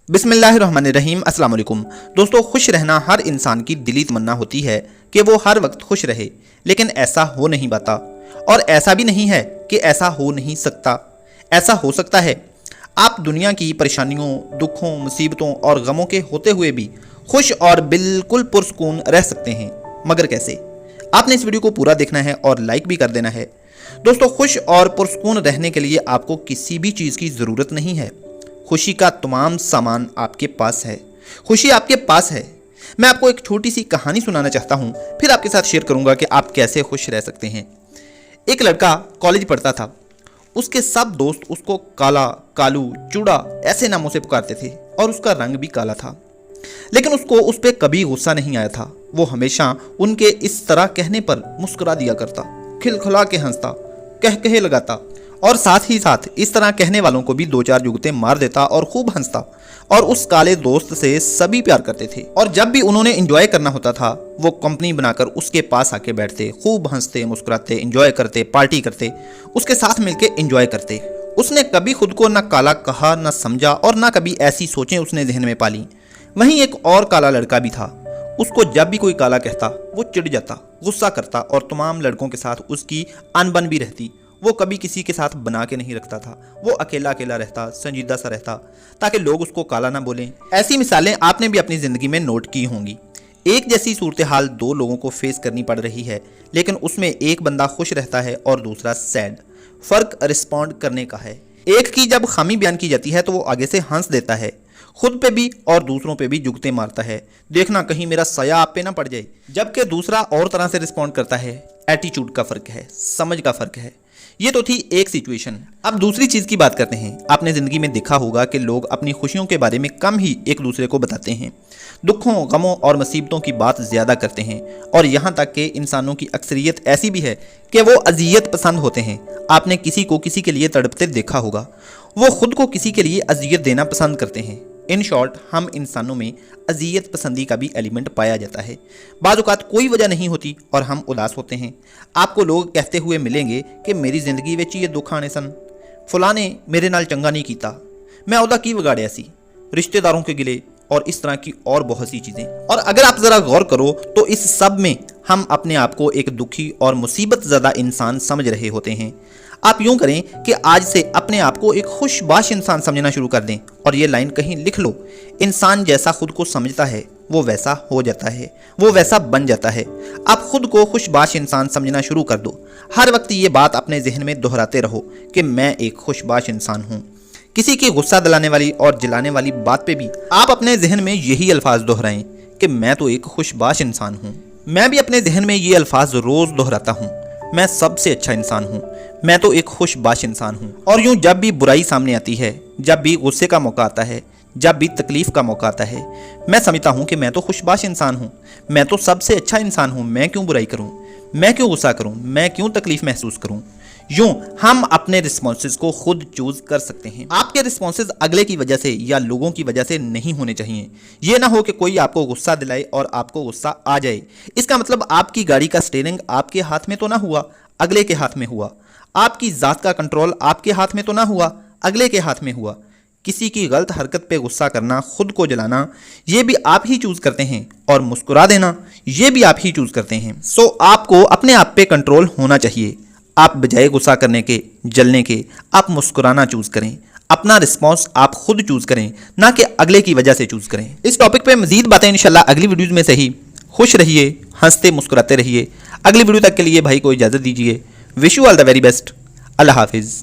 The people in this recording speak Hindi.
बिस्मिल्लाहिर्रहमानिर्रहीम। अस्सलाम वालेकुम दोस्तों, खुश रहना हर इंसान की दिली तमन्ना होती है कि वो हर वक्त खुश रहे, लेकिन ऐसा हो नहीं पाता और ऐसा भी नहीं है कि ऐसा हो नहीं सकता। ऐसा हो सकता है आप दुनिया की परेशानियों, दुखों, मुसीबतों और गमों के होते हुए भी खुश और बिल्कुल पुरसुकून रह सकते हैं। मगर कैसे? आपने इस वीडियो को पूरा देखना है और लाइक भी कर देना है। दोस्तों, खुश और पुरसुकून रहने के लिए आपको किसी भी चीज़ की ज़रूरत नहीं है। खुशी का तमाम सामान आपके पास है। खुशी आपके पास है। मैं आपको एक छोटी सी कहानी सुनाना चाहता हूँ, फिर आपके साथ शेयर करूँगा कि आप कैसे खुश रह सकते हैं। एक लड़का कॉलेज पढ़ता था। उसके सब दोस्त उसको काला, कालू, चूड़ा ऐसे नामों से पुकारते थे और उसका रंग भी काला था। लेकिन उसको उस पर कभी गुस्सा नहीं आया था। वो हमेशा उनके इस तरह कहने पर मुस्कुरा दिया करता, खिलखिला के हंसता, कह लगाता और साथ ही साथ इस तरह कहने वालों को भी दो चार जुगते मार देता और खूब हंसता। और उस काले दोस्त से सभी प्यार करते थे और जब भी उन्होंने एंजॉय करना होता था वो कंपनी बनाकर उसके पास आके बैठते, खूब हंसते, मुस्कुराते, एंजॉय करते, पार्टी करते, उसके साथ मिलके एंजॉय करते। उसने कभी खुद को ना काला कहा, ना समझा और ना कभी ऐसी सोचें उसने जहन में पाली। वहीं एक और काला लड़का भी था। उसको जब भी कोई काला कहता वो चिढ़ जाता, गुस्सा करता और तमाम लड़कों के साथ उसकी अनबन भी रहती। वो कभी किसी के साथ बना के नहीं रखता था। वो अकेला अकेला रहता, संजीदा सा रहता, ताकि लोग उसको काला ना बोलें। ऐसी मिसालें आपने भी अपनी ज़िंदगी में नोट की होंगी। एक जैसी सूरत हाल दो लोगों को फेस करनी पड़ रही है, लेकिन उसमें एक बंदा खुश रहता है और दूसरा सैड। फ़र्क रिस्पॉन्ड करने का है। एक की जब खामी बयान की जाती है तो वो आगे से हंस देता है, खुद पे भी और दूसरों पे भी जुगते मारता है, देखना कहीं मेरा सया आप पे ना पड़ जाए। जबकि दूसरा और तरह से रिस्पॉन्ड करता है। एटीट्यूड का फ़र्क है, समझ का फ़र्क है। ये तो थी एक सिचुएशन। अब दूसरी चीज़ की बात करते हैं। आपने ज़िंदगी में देखा होगा कि लोग अपनी खुशियों के बारे में कम ही एक दूसरे को बताते हैं, दुखों, गमों और मुसीबतों की बात ज़्यादा करते हैं। और यहाँ तक कि इंसानों की अक्सरियत ऐसी भी है कि वो अजियत पसंद होते हैं। आपने किसी को किसी के लिए तड़पते देखा होगा। वो खुद को किसी के लिए अजियत देना पसंद करते हैं। इन शॉर्ट, हम इंसानों में अजियत पसंदी का भी एलिमेंट पाया जाता है। बाज़ औक़ात कोई वजह नहीं होती और हम उदास होते हैं। आपको लोग कहते हुए मिलेंगे कि मेरी ज़िंदगी विच ये दुख आने सन, फुला ने मेरे नाल चंगा नहीं कीता, मैं उहदा की बिगाड़िया सी, रिश्तेदारों के गिले और इस तरह की और बहुत सी चीज़ें। और अगर आप ज़रा गौर करो तो इस सब में हम अपने आप को एक दुखी और मुसीबत ज़्यादा इंसान समझ रहे होते हैं। आप यूं करें कि आज से अपने आप को एक खुशबाश इंसान समझना शुरू कर दें और ये लाइन कहीं लिख लो, इंसान जैसा खुद को समझता है वो वैसा हो जाता है, वो वैसा बन जाता है। आप खुद को खुशबाश इंसान समझना शुरू कर दो। हर वक्त ये बात अपने जहन में दोहराते रहो कि मैं एक खुशबाश इंसान हूँ। किसी की गुस्सा दिलाने वाली और जिलाने वाली बात पे भी आप अपने जहन में यही अल्फाज दोहराएं कि मैं तो एक खुशबाश इंसान हूँ। मैं भी अपने जहन में ये अल्फाज रोज़ दोहराता हूँ, मैं सबसे अच्छा इंसान हूँ, मैं तो एक खुशबाश इंसान हूँ। और यूँ जब भी बुराई सामने आती है, जब भी गुस्से का मौका आता है, जब भी तकलीफ़ का मौका आता है, मैं समझता हूँ कि मैं तो खुशबाश इंसान हूँ, मैं तो सबसे अच्छा इंसान हूँ। मैं क्यों बुराई करूँ, मैं क्यों गुस्सा करूँ, मैं क्यों तकलीफ़ महसूस करूँ। यूँ हम अपने रिस्पॉन्सेज को खुद चूज़ कर सकते हैं। आपके रिस्पॉन्सेज अगले की वजह से या लोगों की वजह से नहीं होने चाहिए। ये ना हो कि कोई आपको गुस्सा दिलाए और आपको गुस्सा आ जाए। इसका मतलब आपकी गाड़ी का स्टीयरिंग आपके हाथ में तो ना हुआ, अगले के हाथ में हुआ। आपकी ज़ात का कंट्रोल आपके हाथ में तो ना हुआ, अगले के हाथ में हुआ। किसी की गलत हरकत पे गुस्सा करना, खुद को जलाना, ये भी आप ही चूज़ करते हैं और मुस्कुरा देना, ये भी आप ही चूज़ करते हैं। सो आपको अपने आप पे कंट्रोल होना चाहिए। आप बजाय गुस्सा करने के, जलने के, आप मुस्कुराना चूज़ करें। अपना रिस्पॉन्स आप खुद चूज़ करें, ना कि अगले की वजह से चूज़ करें। इस टॉपिक पे मज़ीद बातें इंशाल्लाह अगली वीडियोज़ में से ही। खुश रहिए, हंसते मुस्कुराते रहिए। अगली वीडियो तक के लिए भाई को इजाज़त दीजिए। Wish you all the very best. अल्लाह हाफिज़।